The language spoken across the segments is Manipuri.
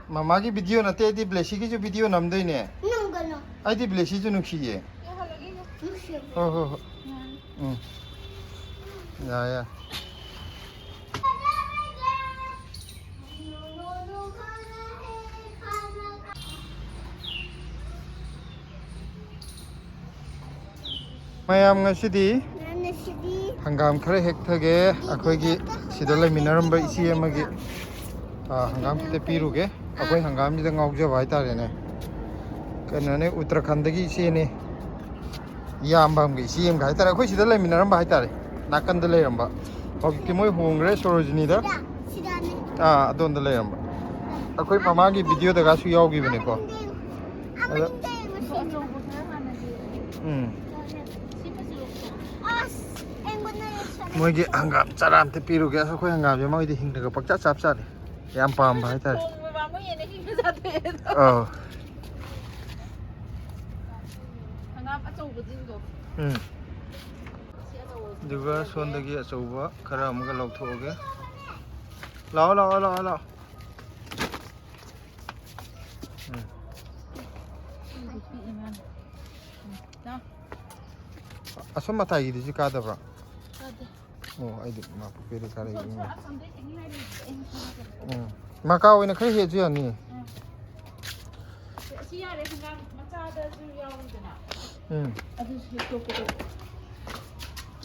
마마기 비디오 나 때디 블레시기 주 비디오 남도이네. 남거나. 아이디 블레시 주 누키예. 어허. 응. 야야. mayam ngasidi hangam khare hekthage akoigi sidalai minaramba isi amagi hangam kite piruge akoi hangam ni da ngauja bai tare ne kanane uttarakhand gi isi ne yambam gi isi em gai tare akoi sidalai minaramba hai tare nakan da leiramba hokki moi hongre sorojini da adon da leiramba akoi mama gi video da ga su yaugi bane ko मोइगे हंगाम चराम ते पिरु गया कोई हंगाम जे मोइदे हिंग का पक्चा चाप चाले याम पाम भाई तारे ओ हंगाम अचौबो जिंगो दुगा सोंदगी अचौबा खरा अमगा लौथोगे लाओ लाओ लाओ लाओ असम मताई दिजी कादबा Oh, I did not prepare the curry. Macau in a crazy journey.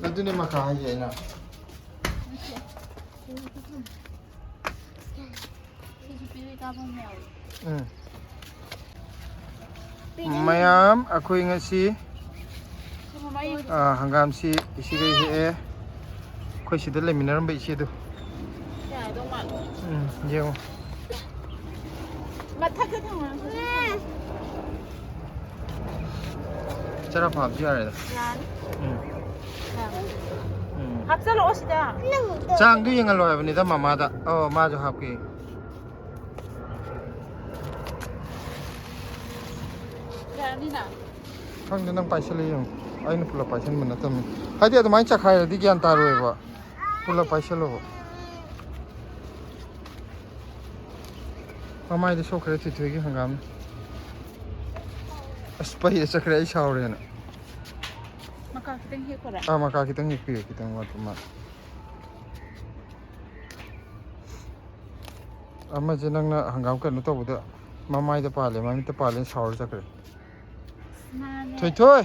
I didn't make a hyena. Mayam, a queen at sea. Hangam sea, is she here? Koi sidal le minaram bai sidu ya dong ma jeo mathak ka thang chara phap ji are da hap cha lo sida chang du yang lo ba ni da mama da oh ma jo hap ki ya ni na khang nang pai sele yang ai nu pula pai sen man tam hai dia da mai cha khai di gyan ta roi ba pula paisa lo amai de saokhre thi thoi gi hangam aspai de sakhre ai saure na maka kitang he kora maka kitang he pi kitang wat ma ama je nang na hangam ka nu to bu da mamai de pa le mami te pa le saure sakhre thoi thoi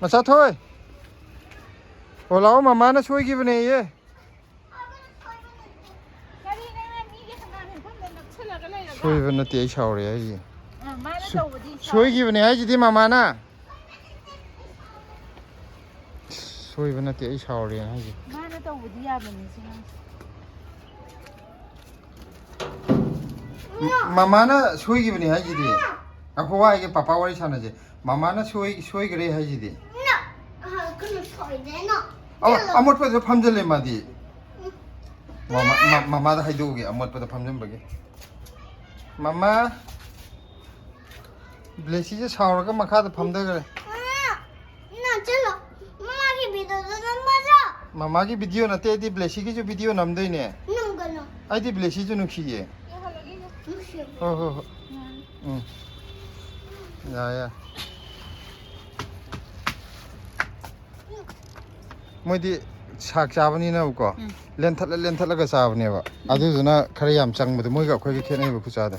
masa thoi Olao mama na soi gi bane ye soi bane te saure ai soi gi bane ai ji mama na soi bane te saure ai ji mana to budi ya bane mama na soi gi bane ai ji de ako wa ge papa wari sana je mama na soi gre ai ji de na kono soi de no amot pa phamjale madi mama da haiduge amot pa phamjam bage mama Blessy je sauraga makha da phamda gare na chalo mama ki video na te di Blessy ki jo video namdoi ne namgano ai di Blessy jo nukhiye ho ya Modi साग चाबनी ना को लेंथल का चाबने बा अदुजना खरे याम चंग बद मोई का खोई के खेने बु खुचा दा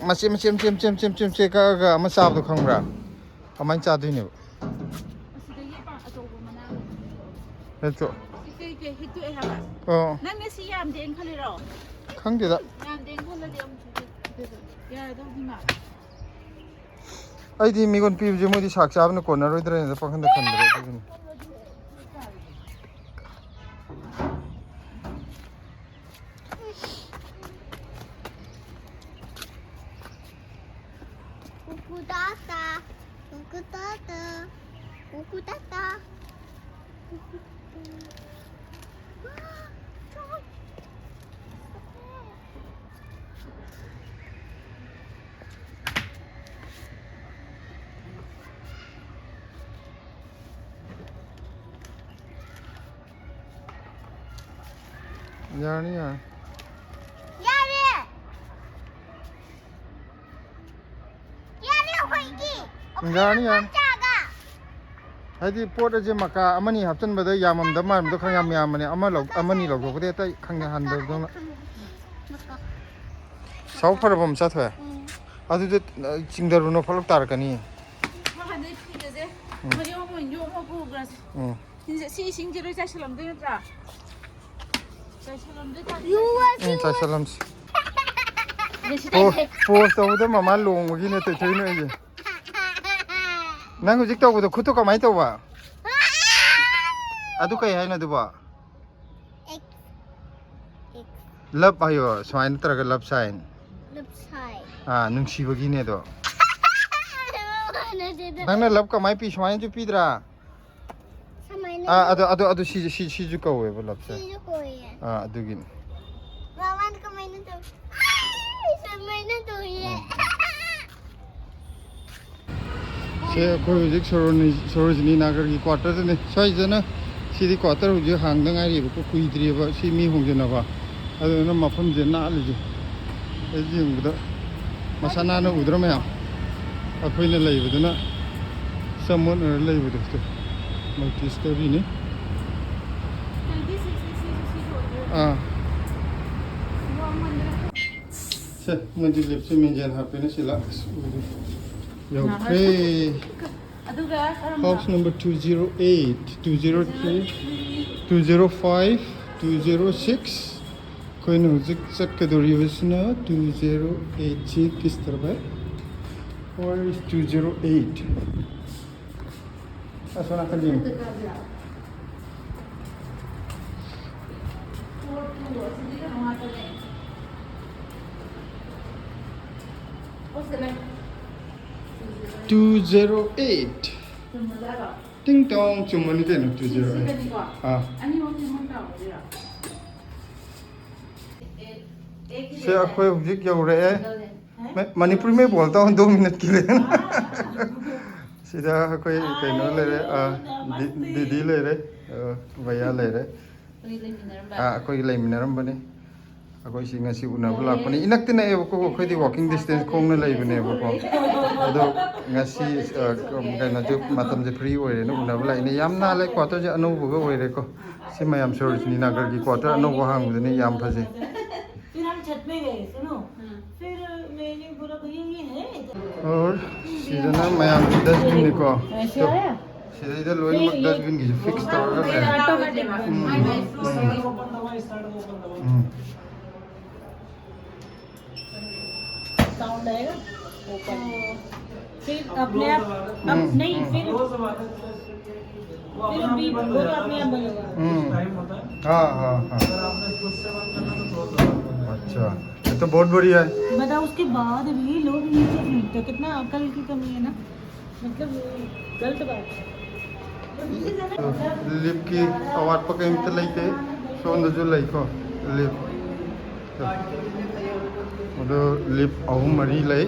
मचे का अमा चाब दो खंगब्रा कमाइन चा दुइने हेतो हितु ए हाबा ओ नंग ने सि याम देन खलिरो खंग देदा याम देन खलदे अम या दो बिमा ai di migon pi je mo di sak chab na corner roi dre na pakhan da khan dre din ukutata Yarni ya. Yare. Yare hoigi. Yarni ya. Hadi pot aje maka amani haptan bada yamam da maram da khang yam yam mane amani log ko de ta khang han da dong sau phar bom cha thwa adu de chingdaru no phalok tar kani ma ha de thi de mari mo yo mo bu gras si sing ji ro cha salam de tra cha salam de ta You was cha salam post to da mama long gi ne te thei no ye nang hujik tawdo khuto kamai tawba adu kai haina duba love ayo swain traga love sign left side. nungsibagi ne do nang na love kamai pi swain ju pidra adu si ju kawe ba love sign adu gin Wawan kamay na to. Samay na to ye. se ko hujik sorojini nagar gi quarter ne sai jana si di quarter hujik hang da ngai ri ko kui dri ba si mi hong jana ba adu na mafam je na li ji e ji ngu da masana na udra ma ya akoi na lai bu na samon lai bu to multi story ne se mun di lip se min jan ha pe ne sila saokhre aduga house number 208 203 205 206 कोई न हुजिक चट के दूरी वसना 208 किस तरफ है और 208 असना Kaleem Two 208 Ding dong 주문이 되는 208 아니 어디 monta से अखोई हुजिक यौरे मणिपुर में बोलता हूँ 2 मिनट के लिए सीधा कोई कहीं ले रहे दीदी ले रहे भैया ले रहे कोई ले मिनरम बने कोई सिंगा सी उना बुला पनी इनक तिना ए को कोई दी वॉकिंग डिस्टेंस खोंग न ले बने को अदो ngasi kana jo matam je free oi no una bla ine yam na le quarter je anu bu oi re ko si mayam sorojini nagar ki quarter anu bo hang ne yam phaje फिर हम छत में गए सुनो फिर मैंने बोला भैया ये है और सीधा mayam dustbin ni ko ऐसे आया सीधा इधर लोई मत dustbin की फिक्स तो कर ले साउंड आएगा ओपन फिर अपने आप अब नहीं फिर अभी बोलो अपने आप बनेगा हाँ अच्छा ये तो बहुत बढ़िया है बताओ उसके बाद भी लोग नीचे फेंकते कितना अकल की कमी है ना मतलब गलत बात लिप की आवाज पके इम्त लेके सोन जो लेको लिप उधर लिप आहू मरी ले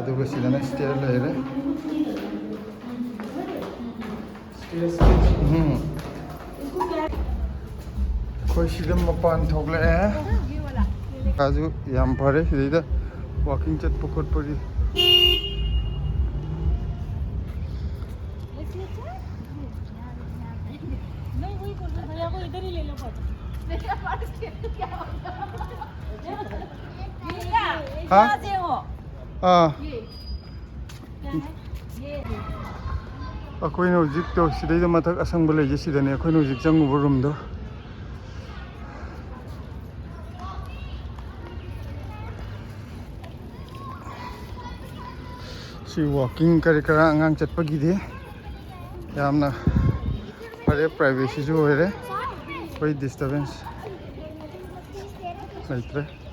अदो को सीधा ना स्टेयर ले रहे कोई सीधा मपान ठोकले हैं काजू याम भरे सीधा वॉकिंग चट पकड़ पड़ी नहीं वही बोल रहे भैया को इधर ही ले लो हाँ हाँ अखोइना हुजिक तो सिदैदा मथक असंग लेजे सिदने अखोइना हुजिक जंगुबो रूम दो सी वॉकिंग करे करा अंगांग चटपगिदे यामना फरे प्राइवेसी जो होरे कोई डिस्टर्बेंस लाइत्रे